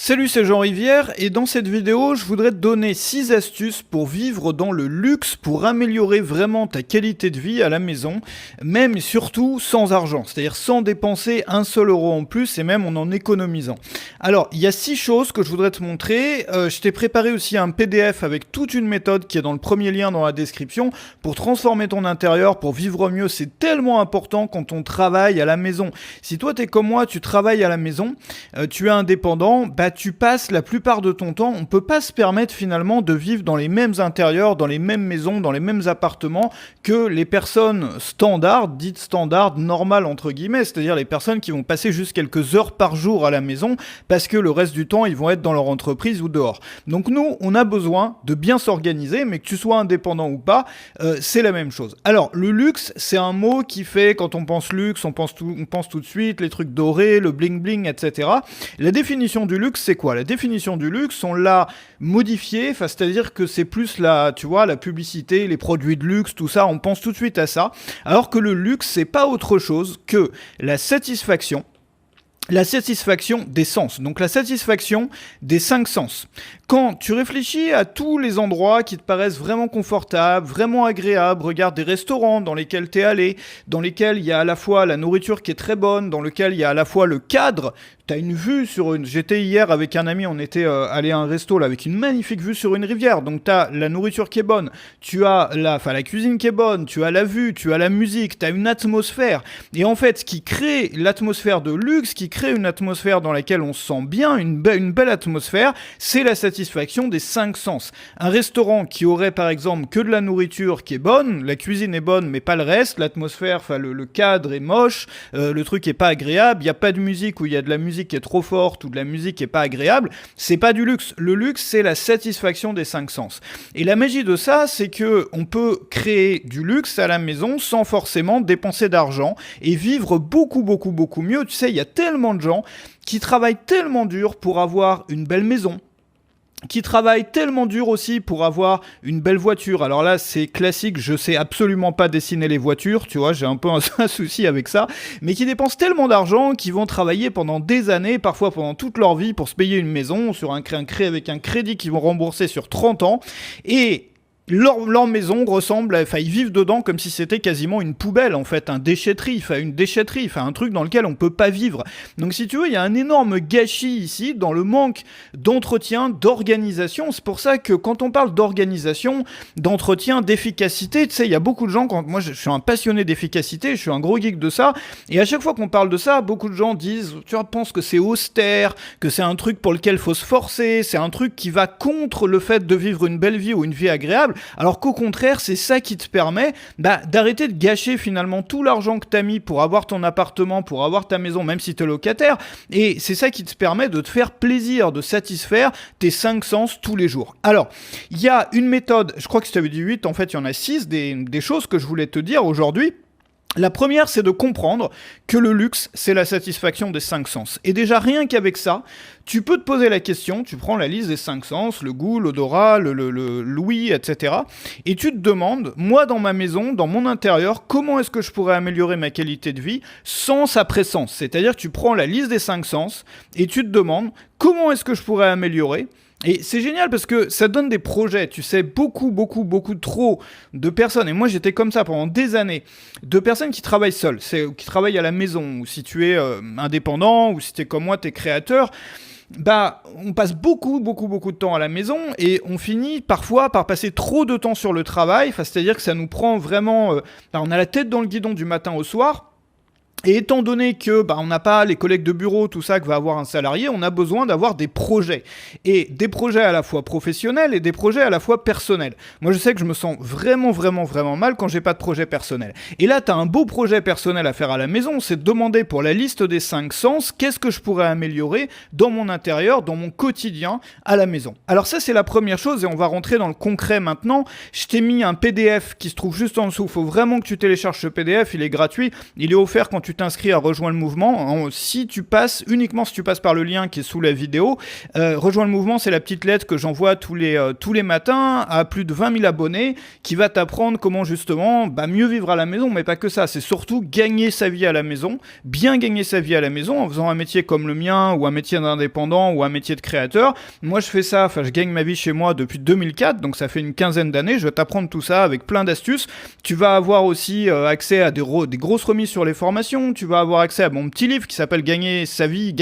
Salut, c'est Jean Rivière et dans cette vidéo, je voudrais te donner 6 astuces pour vivre dans le luxe, pour améliorer vraiment ta qualité de vie à la maison, même et surtout sans argent, c'est-à-dire sans dépenser un seul euro en plus et même en économisant. Alors, il y a 6 choses que je voudrais te montrer. Je t'ai préparé aussi un PDF avec toute une méthode qui est dans le premier lien dans la description pour transformer ton intérieur, pour vivre mieux. C'est tellement important quand on travaille à la maison. Si toi, t'es comme moi, tu travailles à la maison, tu es indépendant, tu passes la plupart de ton temps, on peut pas se permettre finalement de vivre dans les mêmes intérieurs, dans les mêmes maisons, dans les mêmes appartements que les personnes standards, dites standards, normales entre guillemets, c'est-à-dire les personnes qui vont passer juste quelques heures par jour à la maison parce que le reste du temps, ils vont être dans leur entreprise ou dehors. Donc nous, on a besoin de bien s'organiser, mais que tu sois indépendant ou pas, c'est la même chose. Alors, le luxe, c'est un mot qui fait, quand on pense luxe, on pense tout de suite, les trucs dorés, le bling-bling, etc. La définition du luxe, c'est quoi? La définition du luxe, on l'a modifiée, c'est-à-dire que c'est plus la publicité, les produits de luxe, tout ça, on pense tout de suite à ça, alors que le luxe, c'est pas autre chose que la satisfaction des sens, donc la satisfaction des 5 sens. Quand tu réfléchis à tous les endroits qui te paraissent vraiment confortables, vraiment agréables, regarde des restaurants dans lesquels tu es allé, dans lesquels il y a à la fois la nourriture qui est très bonne, dans lesquels il y a à la fois le cadre, tu as une vue sur une... J'étais hier avec un ami, on était allé à un resto là, avec une magnifique vue sur une rivière, donc tu as la nourriture qui est bonne, tu as la cuisine qui est bonne, tu as la vue, tu as la musique, tu as une atmosphère, et en fait ce qui crée l'atmosphère de luxe, qui crée une atmosphère dans laquelle on se sent bien, une belle atmosphère, c'est la satisfaction des 5 sens. Un restaurant qui aurait par exemple que de la nourriture qui est bonne, la cuisine est bonne mais pas le reste, l'atmosphère, le cadre est moche, le truc est pas agréable, il n'y a pas de musique ou il y a de la musique qui est trop forte ou de la musique qui est pas agréable, c'est pas du luxe. Le luxe, c'est la satisfaction des 5 sens. Et la magie de ça, c'est que on peut créer du luxe à la maison sans forcément dépenser d'argent et vivre beaucoup mieux. Tu sais, il y a tellement de gens qui travaillent tellement dur pour avoir une belle maison, qui travaillent tellement dur aussi pour avoir une belle voiture. Alors là, c'est classique, je sais absolument pas dessiner les voitures, tu vois, j'ai un peu un souci avec ça, mais qui dépensent tellement d'argent, qui vont travailler pendant des années, parfois pendant toute leur vie, pour se payer une maison, sur avec un crédit qu'ils vont rembourser sur 30 ans, et leur maison ressemble, ils vivent dedans comme si c'était quasiment une poubelle en fait, une déchetterie, un truc dans lequel on peut pas vivre. Donc si tu veux, il y a un énorme gâchis ici dans le manque d'entretien, d'organisation. C'est pour ça que quand on parle d'organisation, d'entretien, d'efficacité, tu sais, il y a beaucoup de gens, moi je suis un passionné d'efficacité, je suis un gros geek de ça, et à chaque fois qu'on parle de ça, beaucoup de gens disent, tu vois, pensent que c'est austère, que c'est un truc pour lequel faut se forcer, c'est un truc qui va contre le fait de vivre une belle vie ou une vie agréable. Alors qu'au contraire, c'est ça qui te permet d'arrêter de gâcher finalement tout l'argent que tu as mis pour avoir ton appartement, pour avoir ta maison, même si tu es locataire. Et c'est ça qui te permet de te faire plaisir, de satisfaire tes 5 sens tous les jours. Alors, il y a une méthode, je crois que je t'avais dit 8, en fait il y en a 6, des choses que je voulais te dire aujourd'hui. La première, c'est de comprendre que le luxe, c'est la satisfaction des 5 sens. Et déjà, rien qu'avec ça, tu peux te poser la question, tu prends la liste des 5 sens, le goût, l'odorat, l'ouïe, etc. Et tu te demandes, moi dans ma maison, dans mon intérieur, comment est-ce que je pourrais améliorer ma qualité de vie sens après sens? C'est-à-dire que tu prends la liste des 5 sens et tu te demandes, comment est-ce que je pourrais améliorer? Et c'est génial parce que ça donne des projets, tu sais, beaucoup trop de personnes, et moi j'étais comme ça pendant des années, de personnes qui travaillent seules, qui travaillent à la maison, ou si tu es indépendant, ou si tu es comme moi, tu es créateur, on passe beaucoup de temps à la maison, et on finit parfois par passer trop de temps sur le travail, c'est-à-dire que ça nous prend vraiment, on a la tête dans le guidon du matin au soir. Et étant donné que on n'a pas les collègues de bureau, tout ça que va avoir un salarié, on a besoin d'avoir des projets. Et des projets à la fois professionnels et des projets à la fois personnels. Moi, je sais que je me sens vraiment mal quand j'ai pas de projet personnel. Et là, tu as un beau projet personnel à faire à la maison, c'est de demander pour la liste des 5 sens, qu'est-ce que je pourrais améliorer dans mon intérieur, dans mon quotidien à la maison. Alors ça, c'est la première chose, et on va rentrer dans le concret maintenant. Je t'ai mis un PDF qui se trouve juste en dessous. Il faut vraiment que tu télécharges ce PDF, il est gratuit, il est offert quand tu tu t'inscris à Rejoins le Mouvement, uniquement si tu passes par le lien qui est sous la vidéo, Rejoins le Mouvement, c'est la petite lettre que j'envoie tous les matins à plus de 20 000 abonnés qui va t'apprendre comment justement mieux vivre à la maison, mais pas que ça, c'est surtout gagner sa vie à la maison, bien gagner sa vie à la maison en faisant un métier comme le mien ou un métier d'indépendant ou un métier de créateur. Moi je fais ça, je gagne ma vie chez moi depuis 2004, donc ça fait une quinzaine d'années, je vais t'apprendre tout ça avec plein d'astuces. Tu vas avoir aussi accès à des grosses remises sur les formations, tu vas avoir accès à mon petit livre qui s'appelle Gagner sa vie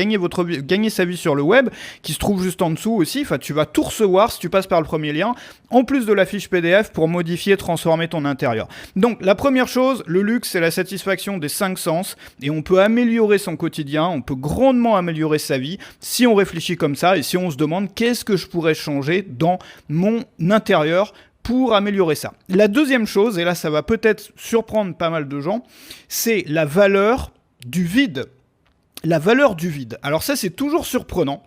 sur le web, qui se trouve juste en dessous aussi, tu vas tout recevoir si tu passes par le premier lien, en plus de la fiche PDF pour modifier, transformer ton intérieur. Donc la première chose, le luxe, c'est la satisfaction des 5 sens, et on peut améliorer son quotidien, on peut grandement améliorer sa vie si on réfléchit comme ça et si on se demande qu'est-ce que je pourrais changer dans mon intérieur pour améliorer ça. La deuxième chose, et là ça va peut-être surprendre pas mal de gens, c'est la valeur du vide. La valeur du vide. Alors ça, c'est toujours surprenant,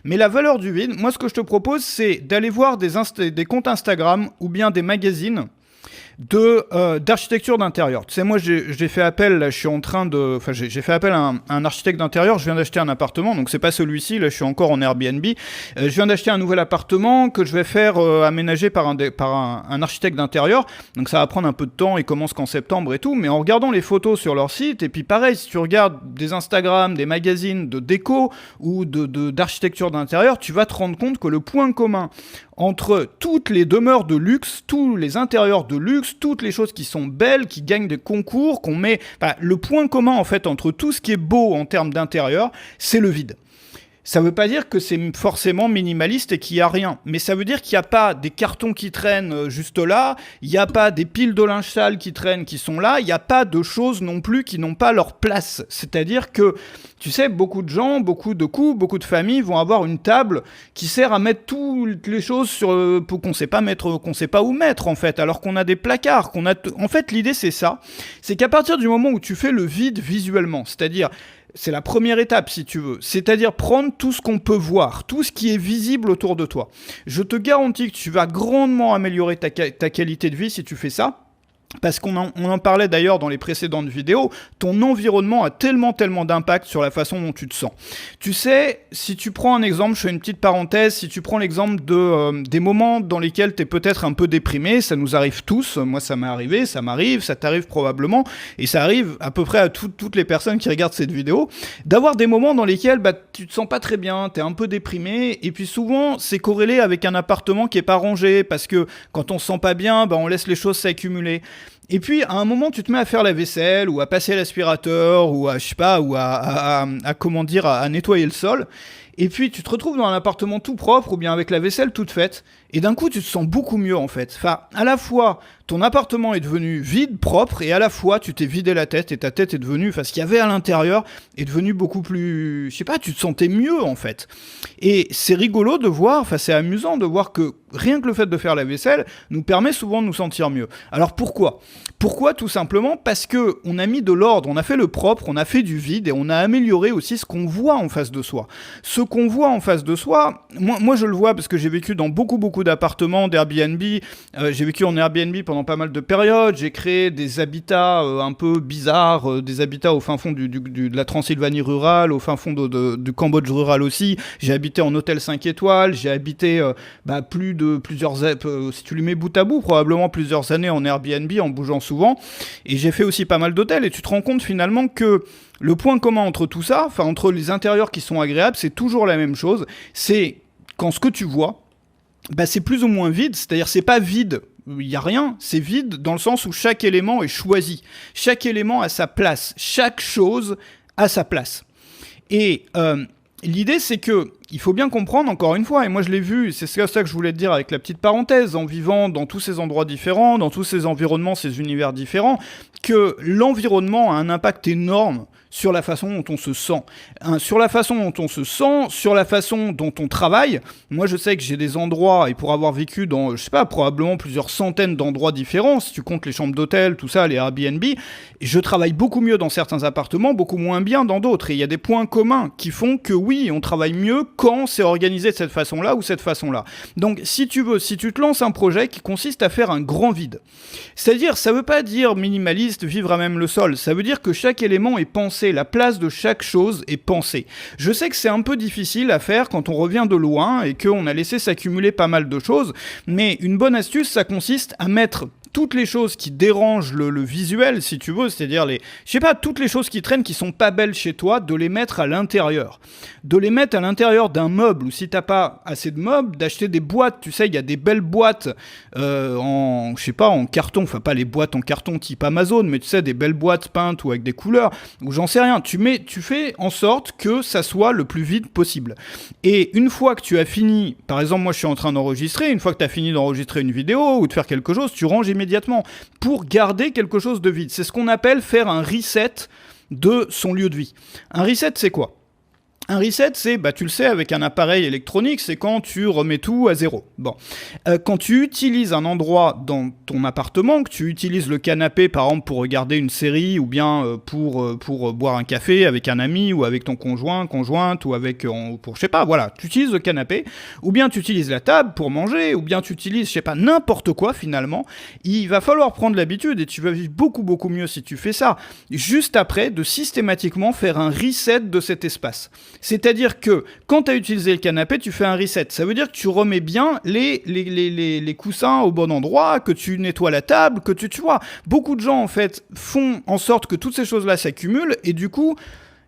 mais la valeur du vide, moi ce que je te propose, c'est d'aller voir des comptes Instagram ou bien des magazines d'architecture d'intérieur. Tu sais, moi j'ai fait appel, là je suis en train de... Enfin j'ai fait appel à un architecte d'intérieur, je viens d'acheter un appartement, donc c'est pas celui-ci, là je suis encore en Airbnb. Je viens d'acheter un nouvel appartement que je vais faire aménager par un architecte d'intérieur, donc ça va prendre un peu de temps, il commence qu'en septembre et tout, mais en regardant les photos sur leur site, et puis pareil, si tu regardes des Instagram, des magazines de déco ou d'architecture d'intérieur, tu vas te rendre compte que le point commun entre toutes les demeures de luxe, tous les intérieurs de luxe, toutes les choses qui sont belles, qui gagnent des concours, qu'on met... le point commun, en fait, entre tout ce qui est beau en termes d'intérieur, c'est le vide. Ça veut pas dire que c'est forcément minimaliste et qu'il n'y a rien, mais ça veut dire qu'il n'y a pas des cartons qui traînent juste là, il n'y a pas des piles de linge sale qui traînent qui sont là, il n'y a pas de choses non plus qui n'ont pas leur place. C'est-à-dire que, tu sais, beaucoup de gens, beaucoup de couples, beaucoup de familles vont avoir une table qui sert à mettre toutes les choses qu'on sait pas où mettre en fait, alors qu'on a des placards, En fait, l'idée c'est ça, c'est qu'à partir du moment où tu fais le vide visuellement, c'est-à-dire... C'est la première étape, si tu veux. C'est-à-dire prendre tout ce qu'on peut voir, tout ce qui est visible autour de toi. Je te garantis que tu vas grandement améliorer ta qualité de vie si tu fais ça. Parce qu'on en parlait d'ailleurs dans les précédentes vidéos, ton environnement a tellement d'impact sur la façon dont tu te sens. Tu sais, si tu prends un exemple, je fais une petite parenthèse, si tu prends l'exemple des moments dans lesquels tu es peut-être un peu déprimé, ça nous arrive tous, moi ça m'est arrivé, ça m'arrive, ça t'arrive probablement, et ça arrive à peu près à toutes les personnes qui regardent cette vidéo, d'avoir des moments dans lesquels tu te sens pas très bien, tu es un peu déprimé, et puis souvent c'est corrélé avec un appartement qui est pas rangé, parce que quand on se sent pas bien, on laisse les choses s'accumuler. Et puis, à un moment, tu te mets à faire la vaisselle, ou à passer l'aspirateur, ou à nettoyer le sol. Et puis, tu te retrouves dans un appartement tout propre, ou bien avec la vaisselle toute faite. Et d'un coup, tu te sens beaucoup mieux, en fait. Enfin, à la fois, ton appartement est devenu vide, propre, et à la fois, tu t'es vidé la tête, et ta tête est devenue, ce qu'il y avait à l'intérieur, est devenu beaucoup plus... tu te sentais mieux, en fait. Et c'est rigolo de voir, c'est amusant de voir que rien que le fait de faire la vaisselle nous permet souvent de nous sentir mieux. Alors pourquoi ? Pourquoi ? Tout simplement parce que on a mis de l'ordre, on a fait le propre, on a fait du vide et on a amélioré aussi ce qu'on voit en face de soi. Ce qu'on voit en face de soi, moi je le vois parce que j'ai vécu dans beaucoup d'appartements, d'Airbnb, j'ai vécu en Airbnb pendant pas mal de périodes, j'ai créé des habitats un peu bizarres, des habitats au fin fond de la Transylvanie rurale, au fin fond du Cambodge rural aussi, j'ai habité en hôtel 5 étoiles, j'ai habité si tu les mets bout à bout, probablement plusieurs années en Airbnb en bougeant souvent, et j'ai fait aussi pas mal d'hôtels, et tu te rends compte finalement que le point commun entre tout ça, entre les intérieurs qui sont agréables, c'est toujours la même chose, c'est quand ce que tu vois, c'est plus ou moins vide, c'est-à-dire c'est pas vide, il n'y a rien, c'est vide dans le sens où chaque élément est choisi, chaque élément a sa place, chaque chose a sa place. Et l'idée, c'est que il faut bien comprendre, encore une fois, et moi je l'ai vu, c'est ça que je voulais te dire avec la petite parenthèse, en vivant dans tous ces endroits différents, dans tous ces environnements, ces univers différents, que l'environnement a un impact énorme sur la façon dont on se sent. Sur la façon dont on se sent, sur la façon dont on travaille. Moi, je sais que j'ai des endroits, et pour avoir vécu dans, probablement plusieurs centaines d'endroits différents, si tu comptes les chambres d'hôtel, tout ça, les Airbnb, je travaille beaucoup mieux dans certains appartements, beaucoup moins bien dans d'autres. Et il y a des points communs qui font que oui, on travaille mieux quand c'est organisé de cette façon-là ou cette façon-là. Donc si tu te lances un projet qui consiste à faire un grand vide, c'est-à-dire, ça veut pas dire minimaliste, vivre à même le sol, ça veut dire que chaque élément est pensé, la place de chaque chose est pensée. Je sais que c'est un peu difficile à faire quand on revient de loin et qu'on a laissé s'accumuler pas mal de choses, mais une bonne astuce, ça consiste à mettre toutes les choses qui dérangent le visuel, si tu veux, c'est-à-dire toutes les choses qui traînent, qui sont pas belles chez toi, de les mettre à l'intérieur. De les mettre à l'intérieur d'un meuble, ou si t'as pas assez de meubles, d'acheter des boîtes, tu sais, il y a des belles boîtes en carton, enfin pas les boîtes en carton type Amazon, mais tu sais, des belles boîtes peintes ou avec des couleurs, ou j'en sais rien, tu fais en sorte que ça soit le plus vide possible. Et une fois que tu as fini, par exemple, moi je suis en train d'enregistrer, une fois que tu as fini d'enregistrer une vidéo ou de faire quelque chose, tu ranges immédiatement pour garder quelque chose de vide. C'est ce qu'on appelle faire un reset de son lieu de vie. Un reset, c'est quoi ? Un reset, c'est, tu le sais, avec un appareil électronique, c'est quand tu remets tout à zéro. Bon. Quand tu utilises un endroit dans ton appartement, que tu utilises le canapé, par exemple, pour regarder une série, ou bien pour boire un café avec un ami, ou avec ton conjointe, ou avec, tu utilises le canapé, ou bien tu utilises la table pour manger, ou bien tu utilises, n'importe quoi, finalement, il va falloir prendre l'habitude, et tu vas vivre beaucoup, beaucoup mieux si tu fais ça, juste après, de systématiquement faire un reset de cet espace. C'est-à-dire que quand tu as utilisé le canapé, tu fais un reset. Ça veut dire que tu remets bien les coussins au bon endroit, que tu nettoies la table, que tu vois. Beaucoup de gens, en fait, font en sorte que toutes ces choses-là s'accumulent et du coup,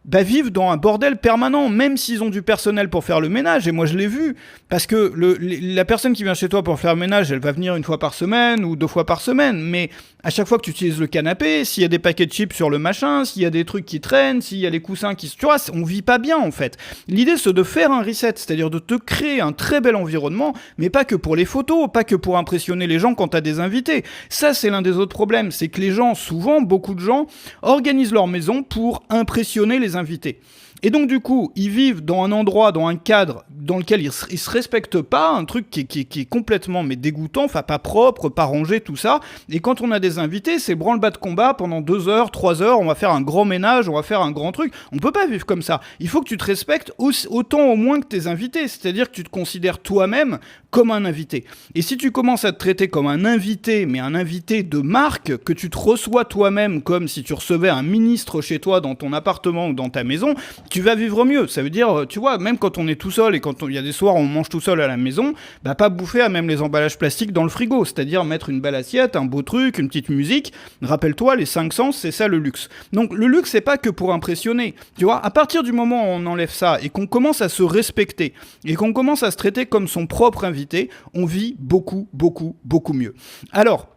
vivent dans un bordel permanent, même s'ils ont du personnel pour faire le ménage. Et moi, je l'ai vu. Parce que la personne qui vient chez toi pour faire le ménage, elle va venir une fois par semaine ou 2 fois par semaine. Mais à chaque fois que tu utilises le canapé, s'il y a des paquets de chips sur le machin, s'il y a des trucs qui traînent, s'il y a les coussins qui... Tu vois, on vit pas bien, en fait. L'idée, c'est de faire un reset, c'est-à-dire de te créer un très bel environnement, mais pas que pour les photos, pas que pour impressionner les gens quand t'as des invités. Ça, c'est l'un des autres problèmes. C'est que les gens, souvent, beaucoup de gens, organisent leur maison pour impressionner les invités. Et donc du coup, ils vivent dans un endroit, dans un cadre dans lequel ils se respectent pas, un truc qui est complètement dégoûtant, enfin pas propre, pas rangé, tout ça. Et quand on a des invités, c'est branle-bas de combat pendant 2 heures, 3 heures, on va faire un grand ménage, on va faire un grand truc. On peut pas vivre comme ça. Il faut que tu te respectes autant au moins que tes invités, c'est-à-dire que tu te considères toi-même comme un invité. Et si tu commences à te traiter comme un invité, mais un invité de marque, que tu te reçois toi-même comme si tu recevais un ministre chez toi dans ton appartement ou dans ta maison, tu vas vivre mieux. Ça veut dire, tu vois, même quand on est tout seul et quand il y a des soirs où on mange tout seul à la maison, pas bouffer à même les emballages plastiques dans le frigo, c'est-à-dire mettre une belle assiette, un beau truc, une petite musique. Rappelle-toi, les 5 sens, c'est ça le luxe. Donc le luxe, c'est pas que pour impressionner. Tu vois, à partir du moment où on enlève ça et qu'on commence à se respecter et qu'on commence à se traiter comme son propre invité, on vit beaucoup, beaucoup, beaucoup mieux. Alors,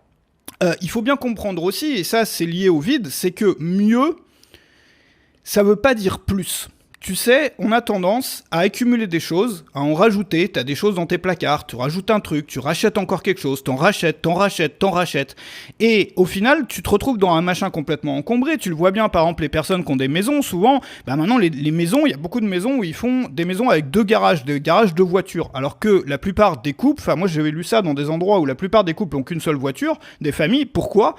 il faut bien comprendre aussi, et ça c'est lié au vide, c'est que mieux, ça veut pas dire plus. Tu sais, on a tendance à accumuler des choses, à en rajouter. T'as des choses dans tes placards, tu rajoutes un truc, tu rachètes encore quelque chose, t'en rachètes. Et au final, tu te retrouves dans un machin complètement encombré. Tu le vois bien, par exemple, les personnes qui ont des maisons, souvent, maintenant, les maisons, il y a beaucoup de maisons où ils font des maisons avec 2 garages, des garages de voitures. Alors que la plupart des couples, moi j'avais lu ça dans des endroits où la plupart des couples n'ont qu'une seule voiture, des familles. Pourquoi ?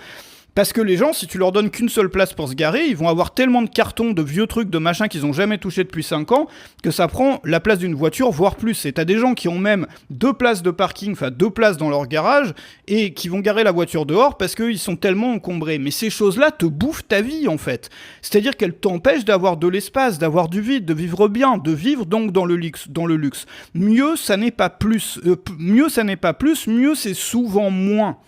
Parce que les gens, si tu leur donnes qu'une seule place pour se garer, ils vont avoir tellement de cartons, de vieux trucs, de machins qu'ils ont jamais touché depuis 5 ans, que ça prend la place d'une voiture, voire plus. Et t'as des gens qui ont même 2 places de parking, 2 places dans leur garage, et qui vont garer la voiture dehors parce qu'ils sont tellement encombrés. Mais ces choses-là te bouffent ta vie, en fait. C'est-à-dire qu'elles t'empêchent d'avoir de l'espace, d'avoir du vide, de vivre bien, de vivre donc dans le luxe. Mieux, ça n'est pas plus. Mieux, c'est souvent moins.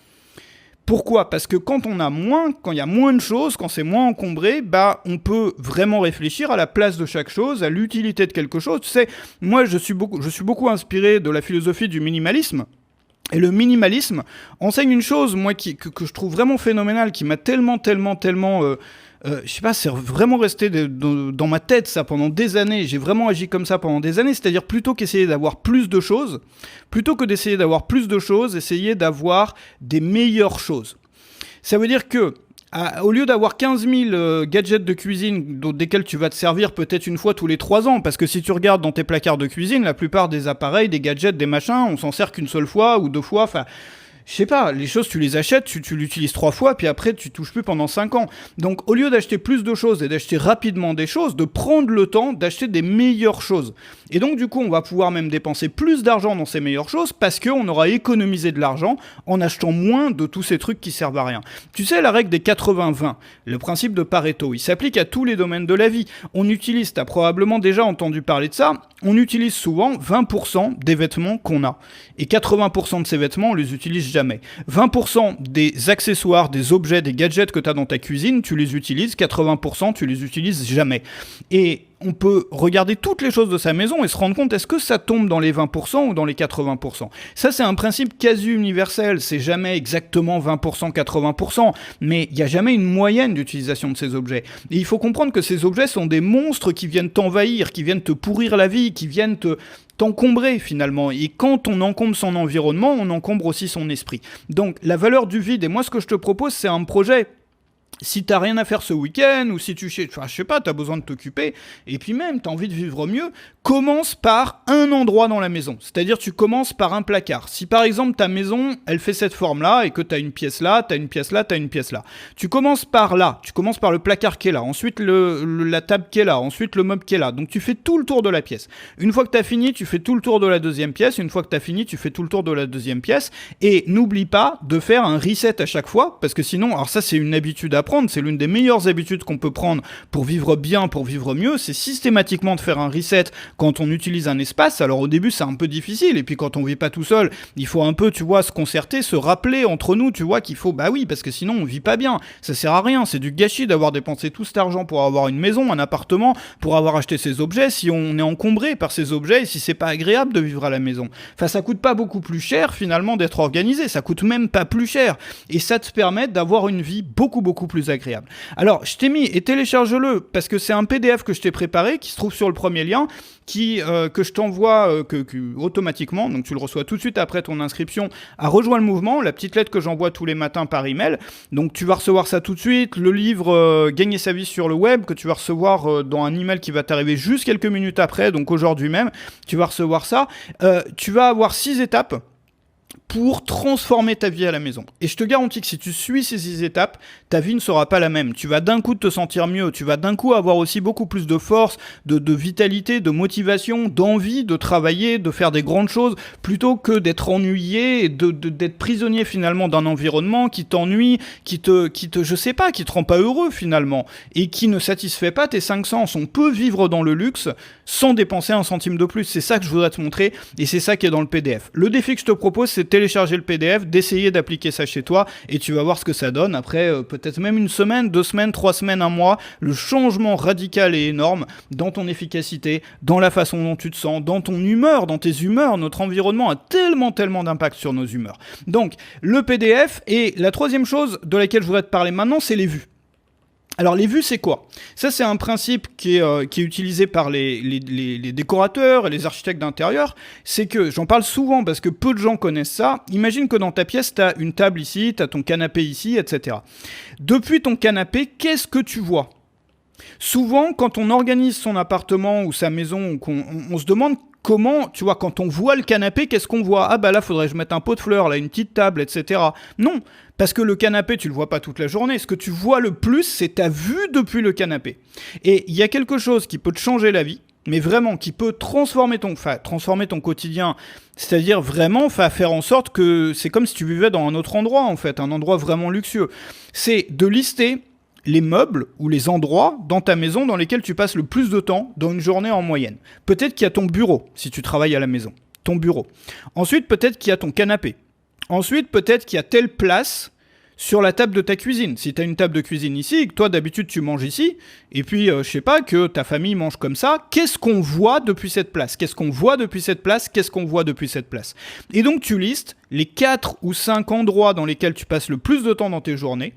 Pourquoi ? Parce que quand on a moins, quand il y a moins de choses, quand c'est moins encombré, on peut vraiment réfléchir à la place de chaque chose, à l'utilité de quelque chose. Tu sais, moi je suis beaucoup inspiré de la philosophie du minimalisme. Et le minimalisme enseigne une chose, moi, que je trouve vraiment phénoménale, qui m'a tellement c'est vraiment resté dans ma tête ça pendant des années. J'ai vraiment agi comme ça pendant des années, c'est-à-dire plutôt qu'essayer d'avoir plus de choses, essayer d'avoir des meilleures choses. Ça veut dire que au lieu d'avoir 15 000 gadgets de cuisine desquels tu vas te servir peut-être une fois tous les 3 ans, parce que si tu regardes dans tes placards de cuisine, la plupart des appareils, des gadgets, des machins, on s'en sert qu'une seule fois ou 2 fois, je sais pas, les choses tu les achètes, tu l'utilises 3 fois, puis après tu touches plus pendant 5 ans. Donc au lieu d'acheter plus de choses et d'acheter rapidement des choses, de prendre le temps d'acheter des meilleures choses. Et donc du coup on va pouvoir même dépenser plus d'argent dans ces meilleures choses parce qu'on aura économisé de l'argent en achetant moins de tous ces trucs qui servent à rien. Tu sais, la règle des 80-20, le principe de Pareto, il s'applique à tous les domaines de la vie. On utilise, tu as probablement déjà entendu parler de ça, on utilise souvent 20% des vêtements qu'on a. Et 80% de ces vêtements, on les utilise jamais. 20% des accessoires, des objets, des gadgets que tu as dans ta cuisine, tu les utilises, 80% tu les utilises jamais. Et on peut regarder toutes les choses de sa maison et se rendre compte, est-ce que ça tombe dans les 20% ou dans les 80%? Ça, c'est un principe quasi universel. C'est jamais exactement 20%, 80%, mais il n'y a jamais une moyenne d'utilisation de ces objets. Et il faut comprendre que ces objets sont des monstres qui viennent t'envahir, qui viennent te pourrir la vie, qui viennent t'encombrer finalement. Et quand on encombre son environnement, on encombre aussi son esprit. Donc la valeur du vide, et moi ce que je te propose, c'est un projet. Si t'as rien à faire ce week-end, ou si je sais pas, t'as besoin de t'occuper, et puis même t'as envie de vivre mieux, commence par un endroit dans la maison. C'est-à-dire tu commences par un placard. Si par exemple ta maison, elle fait cette forme-là, et que t'as une pièce là, t'as une pièce là, t'as une pièce là. Tu commences par là, tu commences par le placard qui est là, ensuite la table qui est là, ensuite le meuble qui est là. Donc tu fais tout le tour de la pièce. Une fois que t'as fini, tu fais tout le tour de la deuxième pièce. Une fois que t'as fini, tu fais tout le tour de la deuxième pièce. Et n'oublie pas de faire un reset à chaque fois, parce que sinon, alors ça c'est une habitude à prendre, c'est l'une des meilleures habitudes qu'on peut prendre pour vivre bien, pour vivre mieux, c'est systématiquement de faire un reset quand on utilise un espace. Alors au début c'est un peu difficile, et puis quand on vit pas tout seul, il faut un peu, tu vois, se concerter, se rappeler entre nous, tu vois, qu'il faut, bah oui, parce que sinon on vit pas bien, ça sert à rien, c'est du gâchis d'avoir dépensé tout cet argent pour avoir une maison, un appartement, pour avoir acheté ces objets, si on est encombré par ces objets, et si c'est pas agréable de vivre à la maison. Enfin, ça coûte pas beaucoup plus cher finalement d'être organisé, ça coûte même pas plus cher, et ça te permet d'avoir une vie beaucoup plus agréable. Alors, je t'ai mis, et télécharge-le, parce que c'est un PDF que je t'ai préparé, qui se trouve sur le premier lien, que je t'envoie automatiquement, donc tu le reçois tout de suite après ton inscription à Rejoins le Mouvement, la petite lettre que j'envoie tous les matins par email. Donc tu vas recevoir ça tout de suite, le livre Gagner sa vie sur le web, que tu vas recevoir dans un email qui va t'arriver juste quelques minutes après, donc aujourd'hui même, tu vas recevoir ça. Tu vas avoir 6 étapes pour transformer ta vie à la maison. Et je te garantis que si tu suis ces 6 étapes, ta vie ne sera pas la même. Tu vas d'un coup te sentir mieux, tu vas d'un coup avoir aussi beaucoup plus de force, de vitalité, de motivation, d'envie de travailler, de faire des grandes choses, plutôt que d'être ennuyé et d'être prisonnier finalement d'un environnement qui t'ennuie, qui te rend pas heureux finalement, et qui ne satisfait pas tes 5 sens. On peut vivre dans le luxe sans dépenser un centime de plus. C'est ça que je voudrais te montrer, et c'est ça qui est dans le PDF. Le défi que je te propose, c'est de télécharger le PDF, d'essayer d'appliquer ça chez toi, et tu vas voir ce que ça donne. Après, peut-être même une semaine, 2 semaines, 3 semaines, un mois, le changement radical et énorme dans ton efficacité, dans la façon dont tu te sens, dans ton humeur, dans tes humeurs. Notre environnement a tellement d'impact sur nos humeurs. Donc, le PDF, et la troisième chose de laquelle je voudrais te parler maintenant, c'est les vues. Alors les vues, c'est quoi? Ça, c'est un principe qui est utilisé par les décorateurs et les architectes d'intérieur. C'est que, j'en parle souvent parce que peu de gens connaissent ça. Imagine que dans ta pièce, tu as une table ici, tu as ton canapé ici, etc. Depuis ton canapé, qu'est-ce que tu vois? Souvent, quand on organise son appartement ou sa maison, on se demande comment, tu vois, quand on voit le canapé, qu'est-ce qu'on voit? Ah bah là, faudrait que je mette un pot de fleurs, là, une petite table, etc. Non, parce que le canapé, tu le vois pas toute la journée. Ce que tu vois le plus, c'est ta vue depuis le canapé. Et il y a quelque chose qui peut te changer la vie, mais vraiment, qui peut transformer ton quotidien, c'est-à-dire vraiment faire en sorte que c'est comme si tu vivais dans un autre endroit, en fait, un endroit vraiment luxueux. C'est de lister les meubles ou les endroits dans ta maison dans lesquels tu passes le plus de temps dans une journée en moyenne. Peut-être qu'il y a ton bureau, si tu travailles à la maison, ton bureau. Ensuite, peut-être qu'il y a ton canapé. Ensuite, peut-être qu'il y a telle place sur la table de ta cuisine. Si tu as une table de cuisine ici, et que toi d'habitude tu manges ici, et puis je sais pas, que ta famille mange comme ça, qu'est-ce qu'on voit depuis cette place? Qu'est-ce qu'on voit depuis cette place? Qu'est-ce qu'on voit depuis cette place? Et donc tu listes les 4 ou 5 endroits dans lesquels tu passes le plus de temps dans tes journées,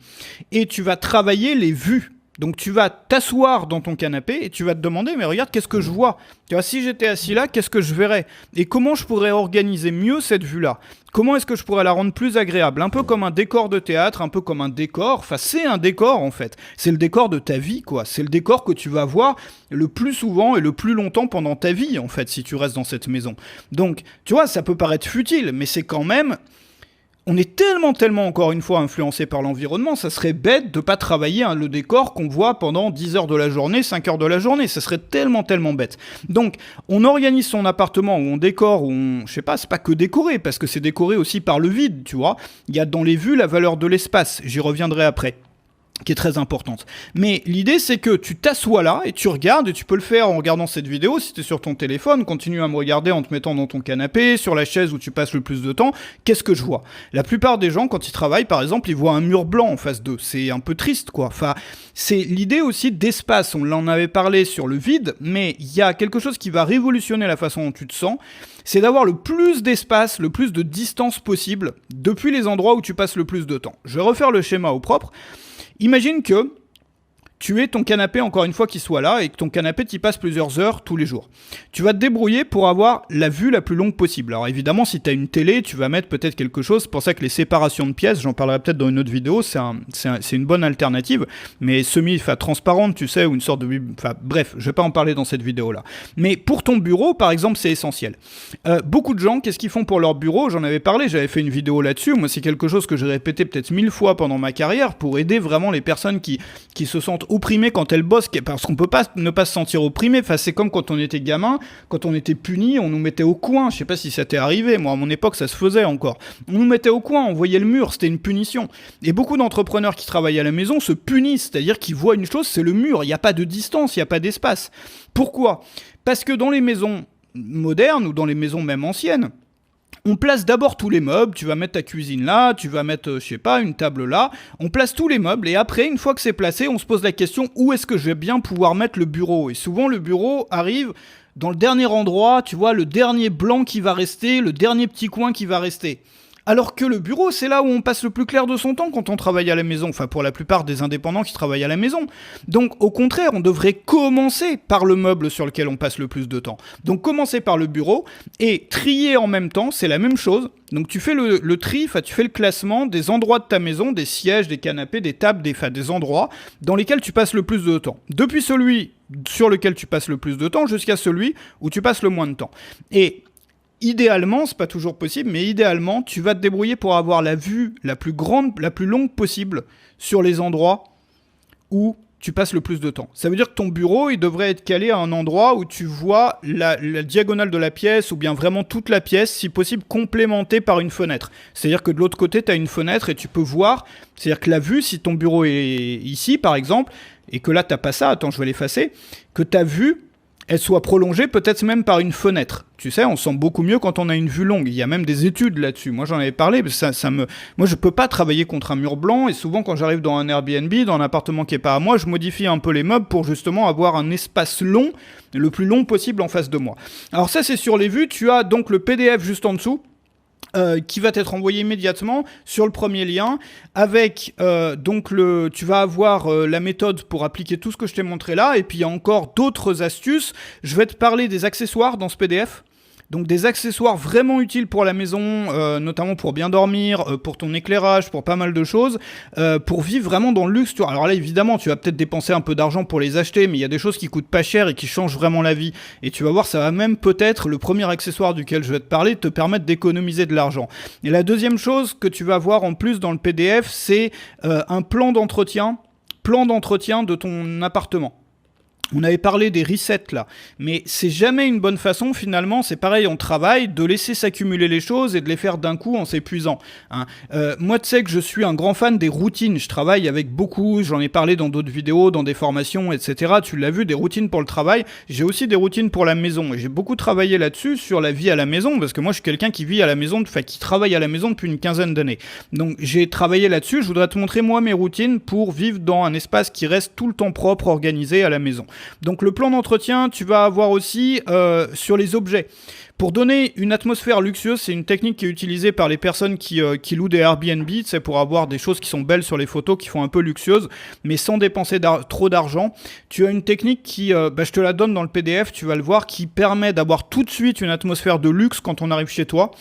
et tu vas travailler les vues. Donc tu vas t'asseoir dans ton canapé et tu vas te demander, mais regarde, qu'est-ce que je vois? Tu vois, si j'étais assis là, qu'est-ce que je verrais? Et comment je pourrais organiser mieux cette vue-là? Comment est-ce que je pourrais la rendre plus agréable? Un peu comme un décor de théâtre, un peu comme un décor. Enfin, c'est un décor en fait. C'est le décor de ta vie, quoi. C'est le décor que tu vas voir le plus souvent et le plus longtemps pendant ta vie, en fait, si tu restes dans cette maison. Donc, tu vois, ça peut paraître futile, mais c'est quand même On est tellement, encore une fois, influencé par l'environnement, ça serait bête de pas travailler le décor qu'on voit pendant 10 heures de la journée, 5 heures de la journée, ça serait tellement bête. Donc, on organise son appartement, où on décore, je sais pas, c'est pas que décorer, parce que c'est décoré aussi par le vide, tu vois. Il y a dans les vues la valeur de l'espace, j'y reviendrai après, qui est très importante. Mais l'idée, c'est que tu t'assois là et tu regardes, et tu peux le faire en regardant cette vidéo, si t'es sur ton téléphone, continue à me regarder en te mettant dans ton canapé, sur la chaise où tu passes le plus de temps. Qu'est-ce que je vois? La plupart des gens, quand ils travaillent, par exemple, ils voient un mur blanc en face d'eux. C'est un peu triste, quoi. Enfin, c'est l'idée aussi d'espace. On en avait parlé sur le vide, mais il y a quelque chose qui va révolutionner la façon dont tu te sens. C'est d'avoir le plus d'espace, le plus de distance possible depuis les endroits où tu passes le plus de temps. Je vais refaire le schéma au propre. Imagine que tu aies ton canapé, encore une fois, qui soit là, et que ton canapé t'y passe plusieurs heures tous les jours. Tu vas te débrouiller pour avoir la vue la plus longue possible. Alors évidemment, si tu as une télé, tu vas mettre peut-être quelque chose. C'est pour ça que les séparations de pièces, j'en parlerai peut-être dans une autre vidéo, c'est une bonne alternative, mais transparente, tu sais, ou une sorte de... Enfin bref, je vais pas en parler dans cette vidéo-là. Mais pour ton bureau, par exemple, c'est essentiel. Beaucoup de gens, qu'est-ce qu'ils font pour leur bureau? J'en avais parlé, j'avais fait une vidéo là-dessus. Moi, c'est quelque chose que j'ai répété peut-être 1000 fois pendant ma carrière pour aider vraiment les personnes qui se sentent opprimé quand elle bosse, parce qu'on peut pas ne pas se sentir opprimé. Enfin, c'est comme quand on était gamin, quand on était puni, on nous mettait au coin. Je sais pas si ça t'est arrivé, moi à mon époque ça se faisait encore. On nous mettait au coin, on voyait le mur, c'était une punition. Et beaucoup d'entrepreneurs qui travaillent à la maison se punissent, c'est-à-dire qu'ils voient une chose, c'est le mur, il n'y a pas de distance, il n'y a pas d'espace. Pourquoi? Parce que dans les maisons modernes, ou dans les maisons même anciennes, on place d'abord tous les meubles, tu vas mettre ta cuisine là, tu vas mettre, je sais pas, une table là, on place tous les meubles et après, une fois que c'est placé, on se pose la question où est-ce que je vais bien pouvoir mettre le bureau? Et souvent, le bureau arrive dans le dernier endroit, tu vois, le dernier blanc qui va rester, le dernier petit coin qui va rester. Alors que le bureau, c'est là où on passe le plus clair de son temps quand on travaille à la maison. Enfin, pour la plupart des indépendants qui travaillent à la maison. Donc, au contraire, on devrait commencer par le meuble sur lequel on passe le plus de temps. Donc, commencer par le bureau et trier en même temps, c'est la même chose. Donc, tu fais le tri, tu fais le classement des endroits de ta maison, des sièges, des canapés, des tables, des endroits dans lesquels tu passes le plus de temps. Depuis celui sur lequel tu passes le plus de temps jusqu'à celui où tu passes le moins de temps. Et idéalement, c'est pas toujours possible, mais idéalement, tu vas te débrouiller pour avoir la vue la plus grande, la plus longue possible sur les endroits où tu passes le plus de temps. Ça veut dire que ton bureau, il devrait être calé à un endroit où tu vois la diagonale de la pièce, ou bien vraiment toute la pièce, si possible complémentée par une fenêtre. C'est-à-dire que de l'autre côté, tu as une fenêtre et tu peux voir, c'est-à-dire que la vue, si ton bureau est ici, par exemple, et que là, t'as pas ça, attends, je vais l'effacer, que ta vue, elle soit prolongée peut-être même par une fenêtre. Tu sais, on sent beaucoup mieux quand on a une vue longue. Il y a même des études là-dessus. Moi, j'en avais parlé. Moi, je peux pas travailler contre un mur blanc. Et souvent, quand j'arrive dans un Airbnb, dans un appartement qui est pas à moi, je modifie un peu les meubles pour justement avoir un espace long, le plus long possible en face de moi. Alors ça, c'est sur les vues. Tu as donc le PDF juste en dessous. Qui va t'être envoyé immédiatement sur le premier lien avec tu vas avoir la méthode pour appliquer tout ce que je t'ai montré là, et puis il y a encore d'autres astuces. Je vais te parler des accessoires dans ce PDF. Donc des accessoires vraiment utiles pour la maison, notamment pour bien dormir, pour ton éclairage, pour pas mal de choses, pour vivre vraiment dans le luxe. Alors là, évidemment, tu vas peut-être dépenser un peu d'argent pour les acheter, mais il y a des choses qui coûtent pas cher et qui changent vraiment la vie. Et tu vas voir, ça va même peut-être, le premier accessoire duquel je vais te parler, te permettre d'économiser de l'argent. Et la deuxième chose que tu vas voir en plus dans le PDF, c'est un plan d'entretien de ton appartement. On avait parlé des resets là, mais c'est jamais une bonne façon finalement, c'est pareil en travail, de laisser s'accumuler les choses et de les faire d'un coup en s'épuisant. Hein. Moi tu sais que je suis un grand fan des routines, je travaille avec beaucoup, j'en ai parlé dans d'autres vidéos, dans des formations, etc. Tu l'as vu, des routines pour le travail, j'ai aussi des routines pour la maison et j'ai beaucoup travaillé là-dessus sur la vie à la maison parce que moi je suis quelqu'un qui vit à la maison, qui travaille à la maison depuis une quinzaine d'années. Donc j'ai travaillé là-dessus, je voudrais te montrer moi mes routines pour vivre dans un espace qui reste tout le temps propre, organisé à la maison. Donc le plan d'entretien, tu vas avoir aussi sur les objets. Pour donner une atmosphère luxueuse, c'est une technique qui est utilisée par les personnes qui louent des Airbnb, c'est pour avoir des choses qui sont belles sur les photos, qui font un peu luxueuses, mais sans dépenser trop d'argent. Tu as une technique qui, je te la donne dans le PDF, tu vas le voir, qui permet d'avoir tout de suite une atmosphère de luxe quand on arrive chez toi,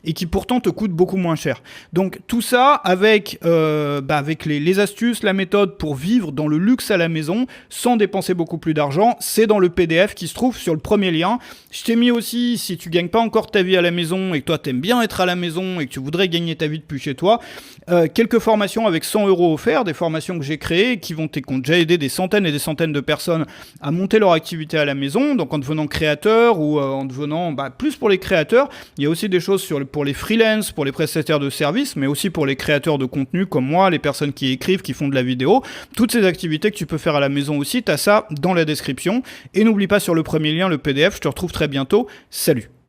et qui pourtant te coûte beaucoup moins cher. Donc tout ça avec les astuces, la méthode pour vivre dans le luxe à la maison sans dépenser beaucoup plus d'argent, c'est dans le PDF qui se trouve sur le premier lien. Je t'ai mis aussi, si tu gagnes pas encore ta vie à la maison et que toi t'aimes bien être à la maison et que tu voudrais gagner ta vie depuis chez toi, quelques formations avec 100 € offerts, des formations que j'ai créées qui ont déjà aidé des centaines et des centaines de personnes à monter leur activité à la maison, donc en devenant créateur ou en devenant plus pour les créateurs. Il y a aussi des choses pour les freelances, pour les prestataires de services, mais aussi pour les créateurs de contenu comme moi, les personnes qui écrivent, qui font de la vidéo. Toutes ces activités que tu peux faire à la maison aussi, t'as ça dans la description. Et n'oublie pas sur le premier lien, le PDF, je te retrouve très bientôt. Salut!